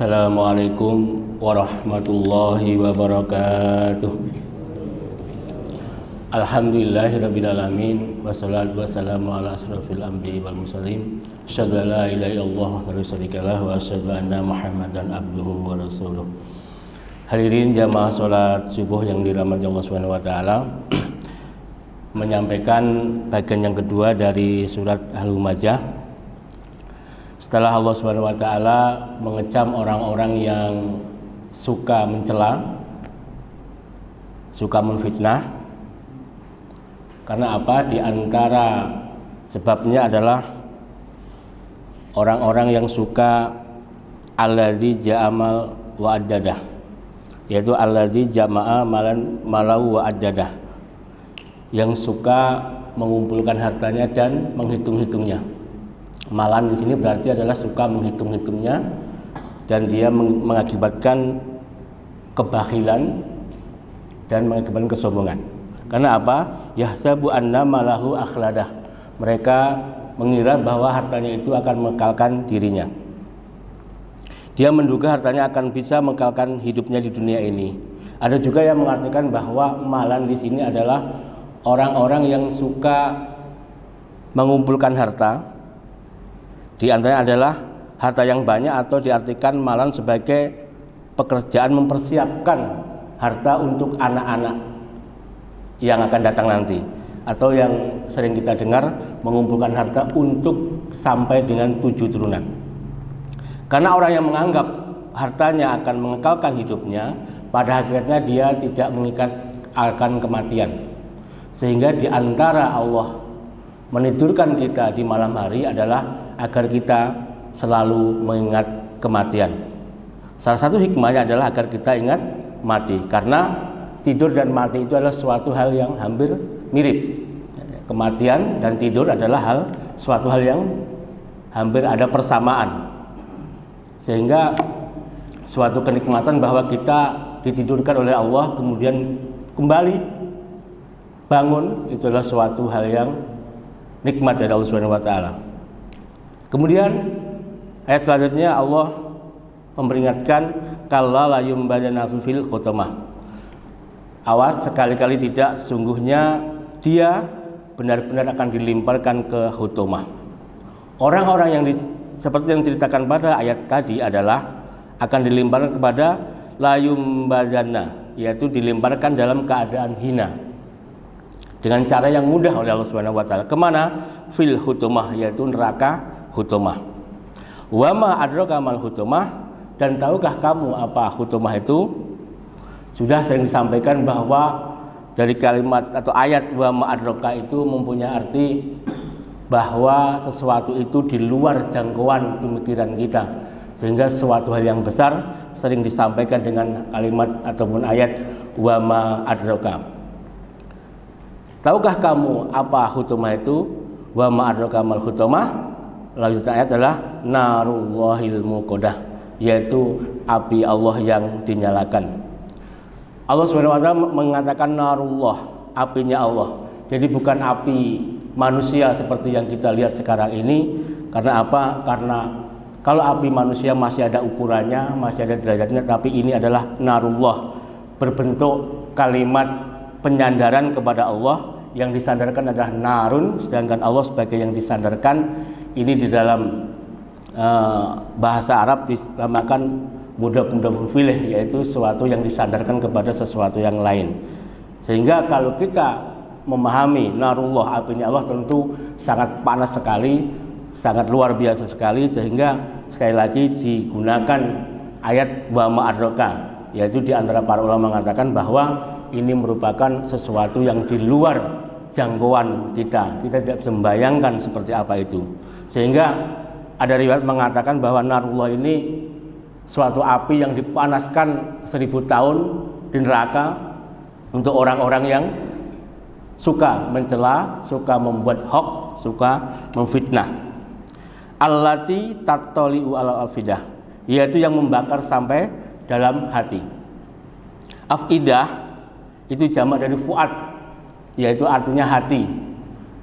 Assalamualaikum warahmatullahi wabarakatuh. Alhamdulillahirrabbilalamin. Wassalatu wassalamu ala asrafil anbiya'i wal mursalin. Asyhadu an la ilaha illallah wahdahu la syarika lah wa asyhadu anna Muhammadan abduhu wa rasuluh. Hadirin jamaah salat subuh yang dirahmati Allah Subhanahu wa taala. Menyampaikan bagian yang kedua dari surat Al-Humazah. Setelah Allah Subhanahu wa taala mengecam orang-orang yang suka mencela, suka menfitnah. Karena apa? Di antara sebabnya adalah orang-orang yang suka alladzi ja'amal wa addadah, yaitu alladzi jama'a malau wa addadah, yang suka mengumpulkan hartanya dan menghitung-hitungnya. Malan di sini berarti adalah suka menghitung-hitungnya, dan dia mengakibatkan kebakhilan dan mengakibatkan kesombongan. Karena apa? Yahsabu anna malahu akhladah. Mereka mengira bahwa hartanya itu akan mengekalkan dirinya. Dia menduga hartanya akan bisa mengekalkan hidupnya di dunia ini. Ada juga yang mengartikan bahwa malan di sini adalah orang-orang yang suka mengumpulkan harta. Di antaranya adalah harta yang banyak, atau diartikan malan sebagai pekerjaan mempersiapkan harta untuk anak-anak yang akan datang nanti, atau yang sering kita dengar mengumpulkan harta untuk sampai dengan 7 turunan. Karena orang yang menganggap hartanya akan mengekalkan hidupnya, pada akhirnya dia tidak mengikat akan kematian. Sehingga di antara Allah menidurkan kita di malam hari adalah agar kita selalu mengingat kematian. Salah satu hikmahnya adalah agar kita ingat mati, karena tidur dan mati itu adalah suatu hal yang hampir mirip. Kematian dan tidur adalah suatu hal yang hampir ada persamaan, sehingga suatu kenikmatan bahwa kita ditidurkan oleh Allah kemudian kembali bangun, itu adalah suatu hal yang nikmat dari Allah Subhanahu wa taala. Kemudian ayat selanjutnya Allah memperingatkan kalla la yumbadana fil khutamah. Awas, sekali-kali tidak, sungguhnya dia benar-benar akan dilemparkan ke khutamah. Orang-orang yang seperti yang diceritakan pada ayat tadi adalah akan dilemparkan kepada la yumbadana, yaitu dilemparkan dalam keadaan hina dengan cara yang mudah oleh Allah Subhanahu wa taala. Kemana? Fil khutamah, yaitu neraka hutumah. Wa ma adraka mal hutumah, dan tahukah kamu apa hutumah itu? Sudah sering disampaikan bahwa dari kalimat atau ayat wa ma adraka itu mempunyai arti bahwa sesuatu itu di luar jangkauan pemikiran kita, sehingga sesuatu hal yang besar sering disampaikan dengan kalimat ataupun ayat wa ma adraka. Tahukah kamu apa hutumah itu? Wa ma adraka mal hutumah. Lanjutan ayat adalah narullahil muqadah, yaitu api Allah yang dinyalakan. Allah Subhanahu wa taala mengatakan narullah, apinya Allah. Jadi bukan api manusia seperti yang kita lihat sekarang ini. Karena apa? Karena kalau api manusia masih ada ukurannya, masih ada derajatnya, tapi ini adalah narullah, berbentuk kalimat penyandaran kepada Allah. Yang disandarkan adalah narun, sedangkan Allah sebagai yang disandarkan. Ini di dalam bahasa Arab dinamakan mudhaf filih, yaitu sesuatu yang disandarkan kepada sesuatu yang lain. Sehingga kalau kita memahami narullah, apinya Allah, tentu sangat panas sekali, sangat luar biasa sekali, sehingga sekali lagi digunakan ayat wa ma adraka, yaitu di antara para ulama mengatakan bahwa ini merupakan sesuatu yang di luar jangkauan kita. Kita tidak bisa membayangkan seperti apa itu. Sehingga ada riwayat mengatakan bahwa narullah ini suatu api yang dipanaskan 1000 tahun di neraka untuk orang-orang yang suka mencela, suka membuat hoax, suka memfitnah. Allati tattali'u ala afidah, yaitu yang membakar sampai dalam hati. Afidah itu jamak dari fuad, yaitu artinya hati.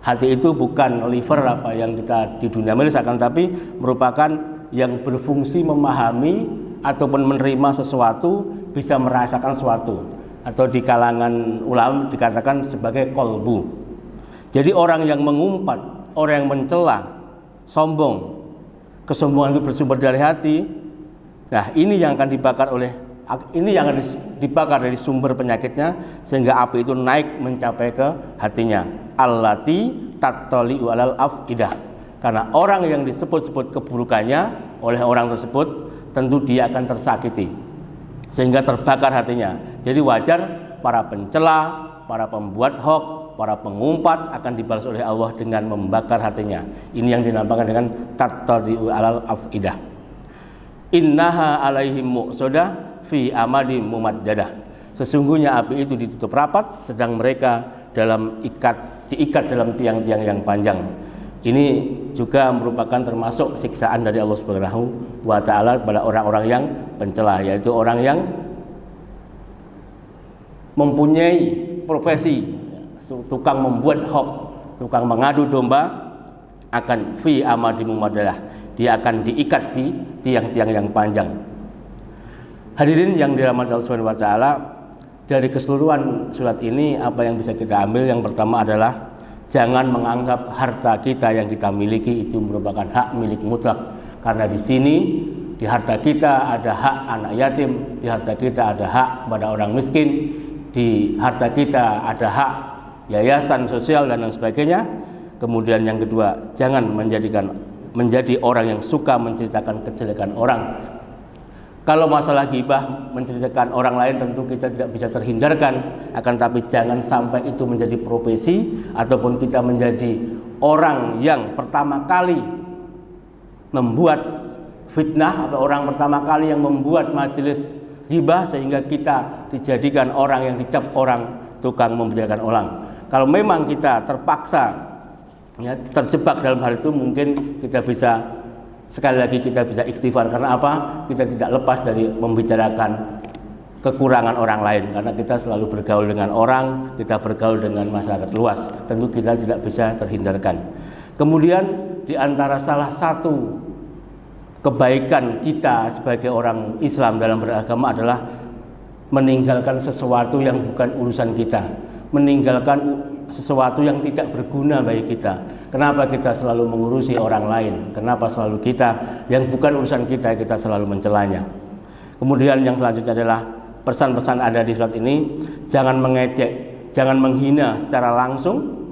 Hati itu bukan liver apa yang kita di dunia misalkan, tapi merupakan yang berfungsi memahami ataupun menerima sesuatu bisa merasakan sesuatu, atau di kalangan ulama dikatakan sebagai kolbu. Jadi orang yang mengumpat, orang yang mencela, sombong, kesombongan itu bersumber dari hati. Nah, ini yang akan dibakar dari sumber penyakitnya, sehingga api itu naik mencapai ke hatinya. Allati tattali'u alal afidah. Karena orang yang disebut-sebut keburukannya oleh orang tersebut, tentu dia akan tersakiti, sehingga terbakar hatinya. Jadi wajar para pencela, para pembuat hoax, para pengumpat akan dibalas oleh Allah dengan membakar hatinya. Ini yang dinamakan dengan tattali'u alal afidah. Innaha alaihim muqsadah fi amadin mumaddadah. Sesungguhnya api itu ditutup rapat, sedang mereka diikat dalam tiang-tiang yang panjang. Ini juga merupakan termasuk siksaan dari Allah Subhanahu wa taala kepada orang-orang yang pencela, yaitu orang yang mempunyai profesi tukang membuat hoax, tukang mengadu domba, akan fi amadin mumaddadah. Dia akan diikat di tiang-tiang yang panjang. Hadirin yang dirahmati Allah Subhanahu wa taala, dari keseluruhan surat ini apa yang bisa kita ambil? Yang pertama adalah jangan menganggap harta kita yang kita miliki itu merupakan hak milik mutlak. Karena di sini di harta kita ada hak anak yatim, di harta kita ada hak pada orang miskin, di harta kita ada hak yayasan sosial dan lain sebagainya. Kemudian yang kedua, jangan menjadi orang yang suka menceritakan kejelekan orang. Kalau masalah ghibah, menceritakan orang lain, tentu kita tidak bisa terhindarkan. Akan tapi jangan sampai itu menjadi profesi, ataupun kita menjadi orang yang pertama kali membuat fitnah, atau orang pertama kali yang membuat majelis ghibah, sehingga kita dijadikan orang yang dicap orang tukang membicarakan orang. Kalau memang kita terpaksa terjebak dalam hal itu, mungkin kita bisa, sekali lagi kita bisa istighfar. Karena apa? Kita tidak lepas dari membicarakan kekurangan orang lain, karena kita selalu bergaul dengan orang, kita bergaul dengan masyarakat luas, tentu kita tidak bisa terhindarkan. Kemudian di antara salah satu kebaikan kita sebagai orang Islam dalam beragama adalah meninggalkan sesuatu yang bukan urusan kita, meninggalkan sesuatu yang tidak berguna bagi kita. Kenapa kita selalu mengurusi orang lain? Kenapa selalu kita yang bukan urusan kita selalu mencelanya? Kemudian yang selanjutnya adalah pesan-pesan ada di surat ini, jangan mengejek, jangan menghina secara langsung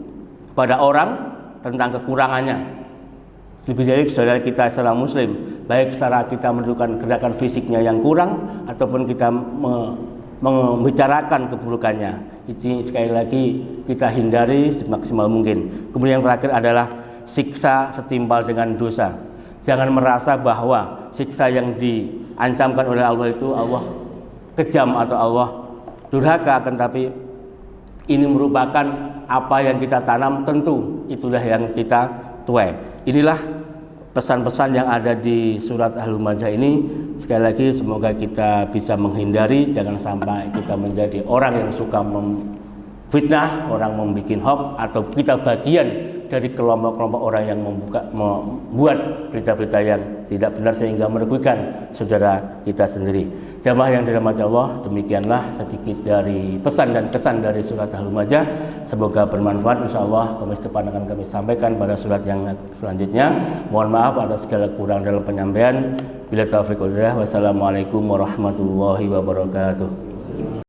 pada orang tentang kekurangannya. Lebih dari saudara kita secara muslim, baik secara kita menunjukkan gerakan fisiknya yang kurang, ataupun kita membicarakan keburukannya. Ini sekali lagi kita hindari semaksimal mungkin. Kemudian yang terakhir adalah siksa setimpal dengan dosa. Jangan merasa bahwa siksa yang diancamkan oleh Allah itu Allah kejam atau Allah durhaka, akan tapi ini merupakan apa yang kita tanam, tentu itulah yang kita tuai. Inilah pesan-pesan yang ada di surat Al-Humazah ini. Sekali lagi semoga kita bisa menghindari, jangan sampai kita menjadi orang yang suka memfitnah, orang membuat hoax, atau kita bagian dari kelompok-kelompok orang yang membuat berita-berita yang tidak benar sehingga merugikan saudara kita sendiri. Jamaah yang dirahmati Allah, demikianlah sedikit dari pesan dan kesan dari surat Al-Humazah. Semoga bermanfaat. Insyaallah Kamis depan akan kami sampaikan pada surat yang selanjutnya. Mohon maaf atas segala kurang dalam penyampaian. Bila taufiq wal hidayah. Wassalamualaikum warahmatullahi wabarakatuh.